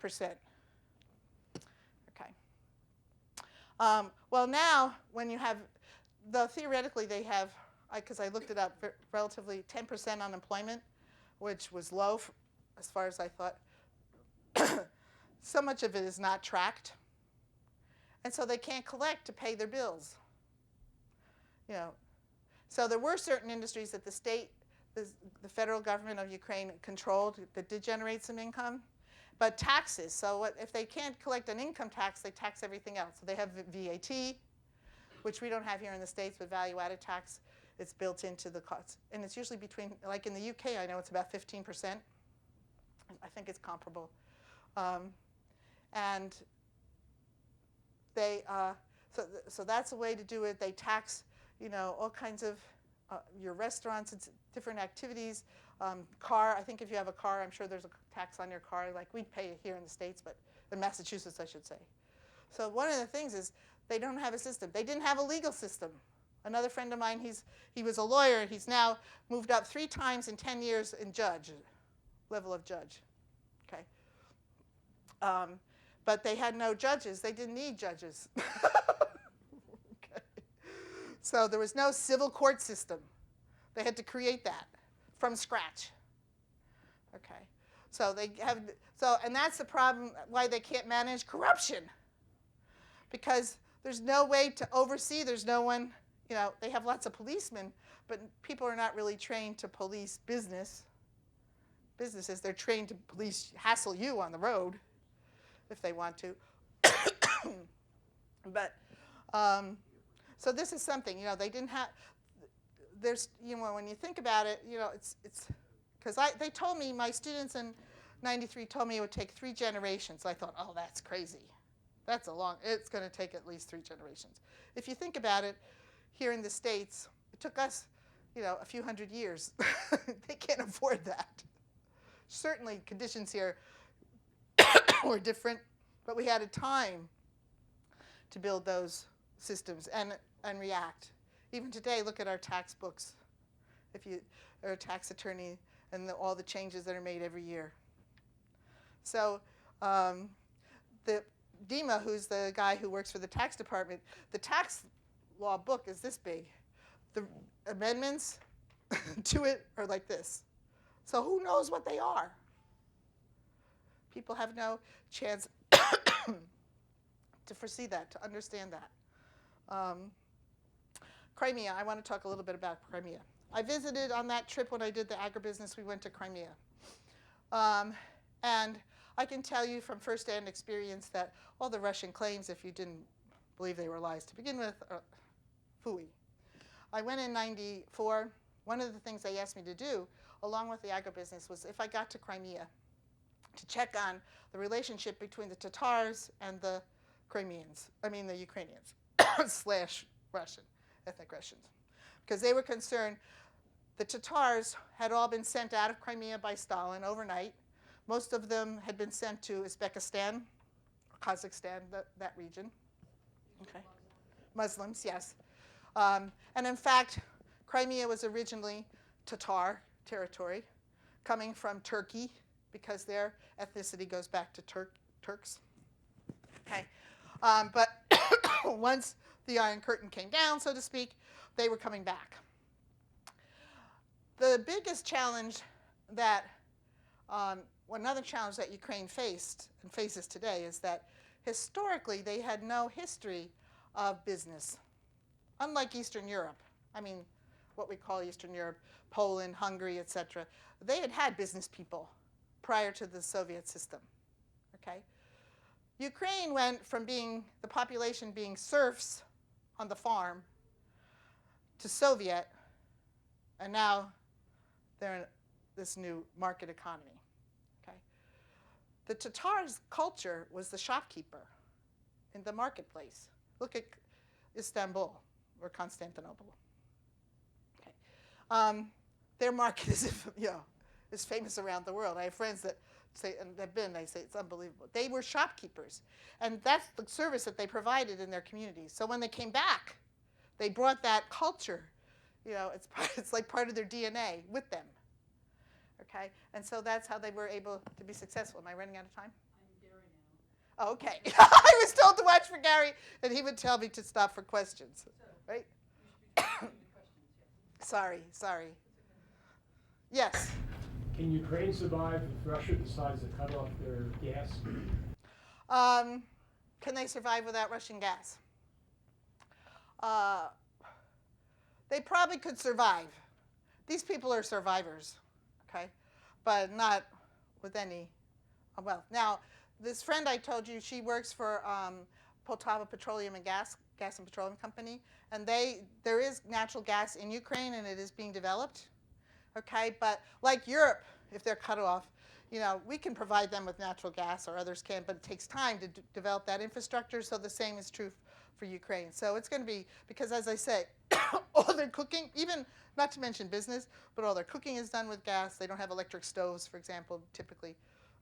Okay. Well, now when you have, though theoretically they have, because I looked it up, relatively 10% unemployment, which was low as far as I thought. So much of it is not tracked, and so they can't collect to pay their bills. You know, so there were certain industries that the state, the federal government of Ukraine controlled that did generate some income, but taxes. So if they can't collect an income tax, they tax everything else. So they have VAT, which we don't have here in the States, but value-added tax. It's built into the cost, and it's usually between, like in the UK, I know it's about 15%. I think it's comparable. And they, so that's a way to do it. They tax, you know, all kinds of your restaurants, it's different activities. Car, I think if you have a car, I'm sure there's a tax on your car, like we pay here in the States, but in Massachusetts, I should say. So one of the things is they don't have a system. They didn't have a legal system. Another friend of mine, he was a lawyer. He's now moved up 3 times in 10 years in judge, level of judge. Okay. But they had no judges. They didn't need judges. Okay. So there was no civil court system. They had to create that from scratch. Okay. So they have, and that's the problem why they can't manage corruption. Because there's no way to oversee, there's no one, you know, they have lots of policemen, but people are not really trained to police businesses. They're trained to hassle you on the road if they want to. But, so this is something, you know, they didn't have, there's, you know, when you think about it, you know, it's because they told me, my students in 93 told me it would take 3 generations. I thought, oh, that's crazy. That's it's going to take at least 3 generations. If you think about it, here in the States, it took us, you know, a few hundred years. They can't afford that. Certainly conditions here were different, but we had a time to build those systems and react. Even today, look at our tax books. If you are a tax attorney and all the changes that are made every year. So the Dima, who's the guy who works for the tax department, the tax law book is this big. The amendments to it are like this. So who knows what they are? People have no chance to foresee that, to understand that. Crimea, I want to talk a little bit about Crimea. I visited on that trip when I did the agribusiness, we went to Crimea. And I can tell you from first-hand experience that all the Russian claims, if you didn't believe they were lies to begin with, are phooey. I went in 94. One of the things they asked me to do, along with the agribusiness, was if I got to Crimea, to check on the relationship between the Tatars and the the Ukrainians, slash Russian, ethnic Russians. Because they were concerned the Tatars had all been sent out of Crimea by Stalin overnight. Most of them had been sent to Uzbekistan, Kazakhstan, that region. Okay. Muslims, yes. And in fact, Crimea was originally Tatar territory, coming from Turkey, because their ethnicity goes back to Turks. Okay. But once the Iron Curtain came down, so to speak, they were coming back. The biggest challenge that, another challenge that Ukraine faced and faces today is that historically they had no history of business. Unlike Eastern Europe, I mean, what we call Eastern Europe, Poland, Hungary, etc., they had had business people prior to the Soviet system. Okay? Ukraine went from the population being serfs on the farm to Soviet, and now they're in this new market economy. Okay? The Tatars' culture was the shopkeeper in the marketplace. Look at Istanbul or Constantinople. Okay. Their market is famous around the world. I have friends that say, and they say it's unbelievable. They were shopkeepers, and that's the service that they provided in their communities. So when they came back, they brought that culture. You know, it's like part of their DNA with them. Okay, and so that's how they were able to be successful. Am I running out of time? I'm very now. Okay. I was told to watch for Gary, and he would tell me to stop for questions. Right? Sorry. Yes. Can Ukraine survive if Russia decides to cut off their gas? Can they survive without Russian gas? They probably could survive. These people are survivors, okay? But not with any, well, now, this friend I told you, she works for Poltava Petroleum and Gas and Petroleum Company, and there is natural gas in Ukraine, and it is being developed, okay? But like Europe, if they're cut off, we can provide them with natural gas, or others can, but it takes time to develop that infrastructure, so the same is true for Ukraine. So it's going to be, because as I say, all their cooking, even not to mention business, but all their cooking is done with gas. They don't have electric stoves, for example, typically,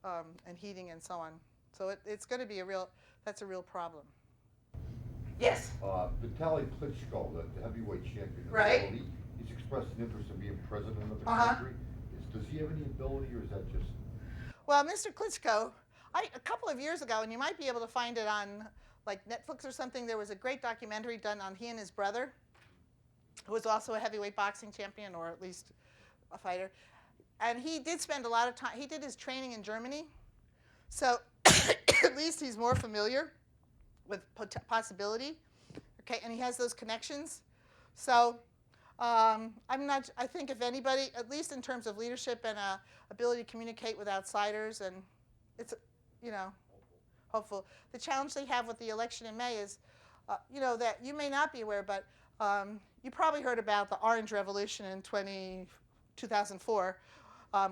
and heating and so on. So it's going to be that's a real problem. Yes? Vitaly Klitschko, the heavyweight champion of Right. the world, he's expressed an interest in being president of the Uh-huh. country. Does he have any ability, or is that just... Well, Mr. Klitschko, a couple of years ago, and you might be able to find it on like Netflix or something, there was a great documentary done on he and his brother, who was also a heavyweight boxing champion, or at least a fighter. And he did spend a lot of time, he did his training in Germany, so at least he's more familiar with possibility, okay, and he has those connections. So I think if anybody, at least in terms of leadership and ability to communicate with outsiders, and it's, hopeful. The challenge they have with the election in May is, that you may not be aware, but you probably heard about the Orange Revolution in 2004,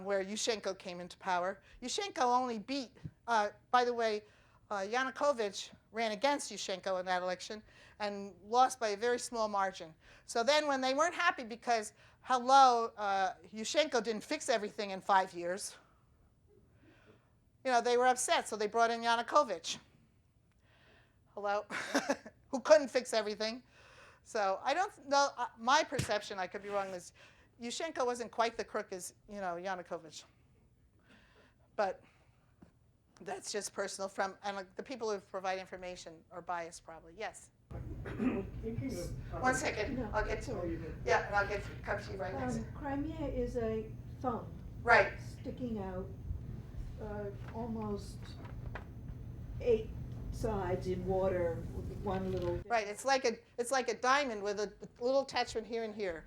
where Yushchenko came into power. Yushchenko only beat, by the way, Yanukovych ran against Yushchenko in that election and lost by a very small margin. So then when they weren't happy because, Yushchenko didn't fix everything in 5 years, they were upset, so they brought in Yanukovych. Who couldn't fix everything. So I don't know, my perception, I could be wrong, is Yushchenko wasn't quite the crook as, Yanukovych. But that's just personal and the people who provide information are biased probably. Yes? Thinking of, 1 second, No. I'll get to Oh, it. you did. Yeah, and I'll come to you right next. Crimea is a thumb Right. sticking out almost 8 sides in water with one little. Right, it's like a diamond with a little attachment here and here.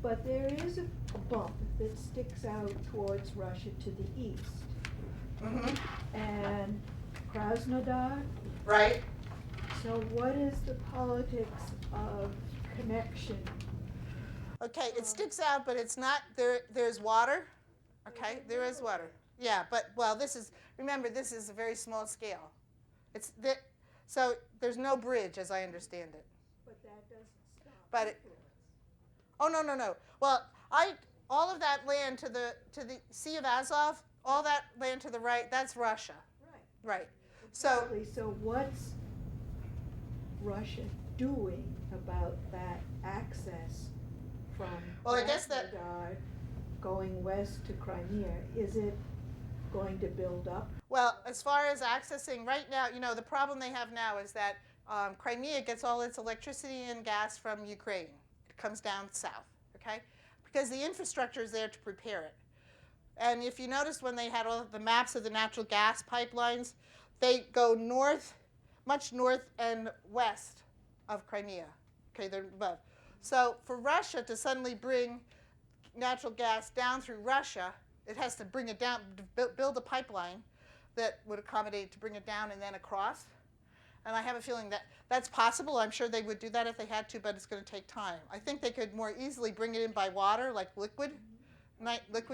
But there is a bump that sticks out towards Russia to the east. Mm-hmm. And Krasnodar. Right? So what is the politics of connection? Okay, it sticks out, but it's not, there's water. Okay, there is water. Yeah, but, remember, this is a very small scale. So there's no bridge, as I understand it. But that doesn't stop. But influence. No. Well, all of that land to the Sea of Azov, all that land to the right, that's Russia. Right. Right. So, Exactly. So what's Russia doing about that access from Well, I guess that- Krasnodar going west to Crimea? Is it going to build up? well, as far as accessing, right now, the problem they have now is that Crimea gets all its electricity and gas from Ukraine. It comes down south, okay? Because the infrastructure is there to prepare it. And if you notice when they had all the maps of the natural gas pipelines, they go north, much north and west of Crimea. Okay, they're above. So for Russia to suddenly bring natural gas down through Russia, it has to bring it down, build a pipeline that would accommodate to bring it down and then across. And I have a feeling that that's possible. I'm sure they would do that if they had to, but it's going to take time. I think they could more easily bring it in by water, like liquid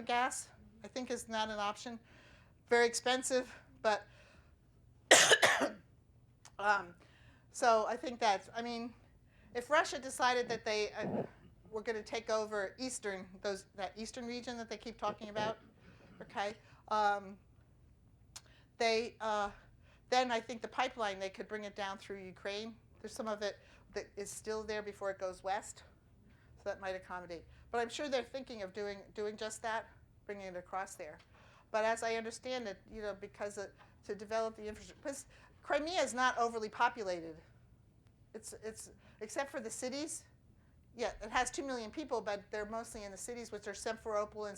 gas, I think is not an option. Very expensive, but so I think if Russia decided that they were going to take over that eastern region that they keep talking about, okay, then I think the pipeline, they could bring it down through Ukraine. There's some of it that is still there before it goes west, so that might accommodate. But I'm sure they're thinking of doing just that, bringing it across there. But as I understand it, because to develop the infrastructure. Because Crimea is not overly populated. It's except for the cities. Yeah, it has 2 million people, but they're mostly in the cities, which are Simferopol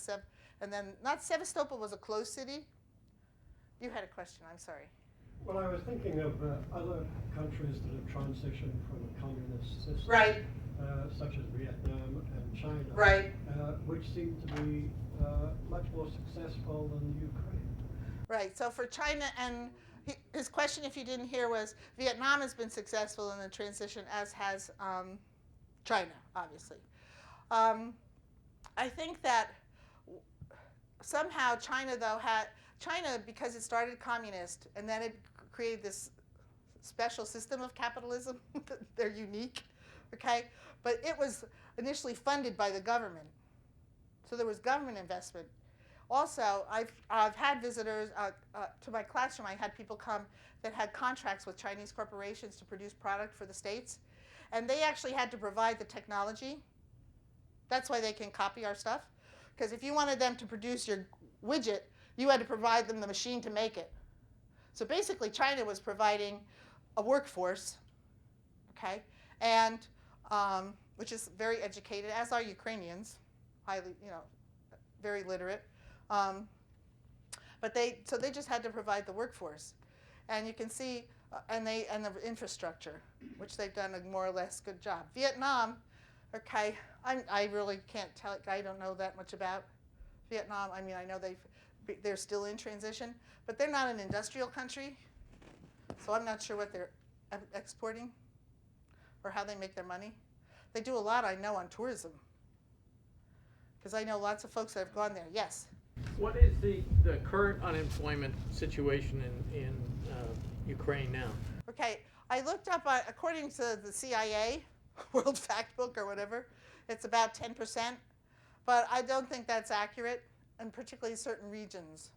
and then not Sevastopol was a closed city. You had a question. I'm sorry. Well, I was thinking of other countries that have transitioned from a communist system, Right. Such as Vietnam and China, Right. Which seem to be much more successful than Ukraine. Right. So for China, and his question, if you didn't hear, was Vietnam has been successful in the transition, as has China, obviously. I think that somehow China, though, China, because it started communist and then it created this special system of capitalism. They're unique, okay? But it was initially funded by the government. So there was government investment. Also, I've had visitors to my classroom. I had people come that had contracts with Chinese corporations to produce product for the States. And they actually had to provide the technology. That's why they can copy our stuff. Because if you wanted them to produce your widget, you had to provide them the machine to make it. So basically, China was providing a workforce, okay, and which is very educated, as are Ukrainians, highly, very literate. But they just had to provide the workforce, and you can see, and the infrastructure, which they've done a more or less good job. Vietnam, okay, I really can't tell. I don't know that much about Vietnam. I mean, I know they're still in transition, but they're not an industrial country, so I'm not sure what they're exporting or how they make their money. They do a lot, I know, on tourism, because I know lots of folks that have gone there. Yes? What is the current unemployment situation in Ukraine now? Okay, I looked up, according to the CIA, World Factbook or whatever, it's about 10%, but I don't think that's accurate, and particularly certain regions.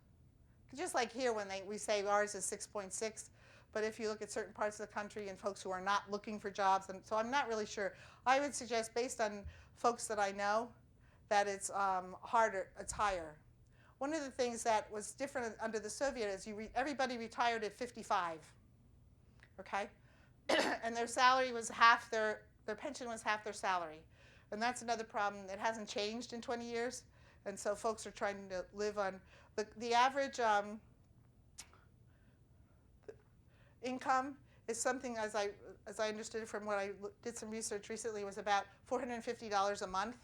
Just like here when we say ours is 6.6, but if you look at certain parts of the country and folks who are not looking for jobs, and so I'm not really sure. I would suggest, based on folks that I know, that it's harder, it's higher. One of the things that was different under the Soviet is everybody retired at 55, okay? And their salary was half their pension was half their salary. And that's another problem that hasn't changed in 20 years. And so folks are trying to live on the average income is something, as I understood it from what I did some research recently, was about $450 a month.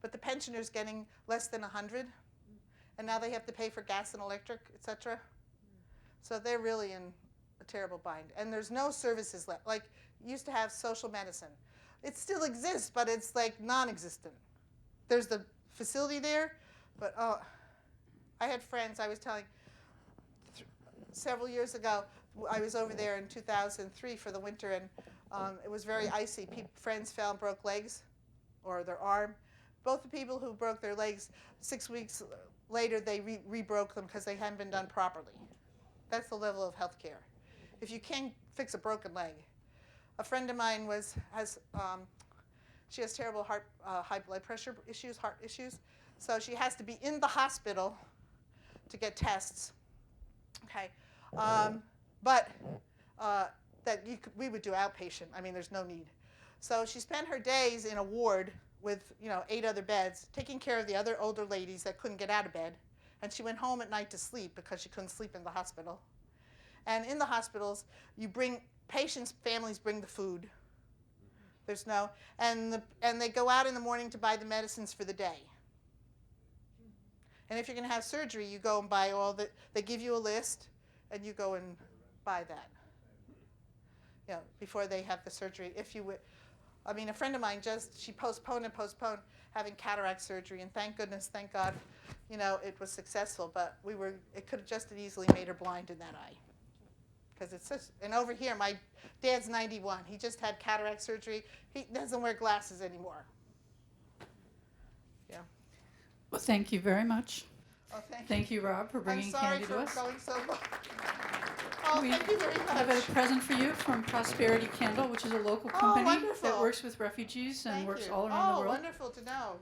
But the pensioners getting less than 100, and now they have to pay for gas and electric, etc. So they're really in a terrible bind. And there's no services left. Like, used to have social medicine. It still exists, but it's like non-existent. There's the facility there, but I had friends, I was telling, several years ago, I was over there in 2003 for the winter, and it was very icy. Friends fell and broke legs, or their arm. Both the people who broke their legs, 6 weeks later, they re-broke them because they hadn't been done properly. That's the level of health care. If you can't fix a broken leg. A friend of mine she has terrible high blood pressure issues, heart issues, so she has to be in the hospital to get tests. Okay, but we would do outpatient. I mean, there's no need. So she spent her days in a ward with 8 other beds, taking care of the other older ladies that couldn't get out of bed, and she went home at night to sleep because she couldn't sleep in the hospital. And in the hospitals, patients' families bring the food. There's no, and they go out in the morning to buy the medicines for the day. And if you're going to have surgery, you go and buy they give you a list, and you go and buy that. Before they have the surgery. If you would, I mean, a friend of mine she postponed having cataract surgery, and thank goodness, thank God, it was successful. But it could have just as easily made her blind in that eye. Because it's such, and over here, my dad's 91. He just had cataract surgery. He doesn't wear glasses anymore. Yeah. Well, thank you very much. Oh, Thank you, Rob, for bringing I'm candy sorry to us. for going so long. Oh, We thank you very have a much. present for you from Prosperity Candle, which is a local Oh, company wonderful. that works with refugees and Thank works you. all around the world. Wonderful to know.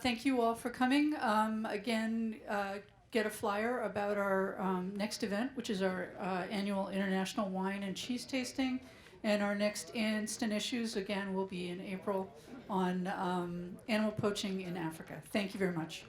Thank you all for coming. Again, get a flyer about our next event, which is our annual International Wine and Cheese Tasting. And our next Instant Issues, again, will be in April on animal poaching in Africa. Thank you very much.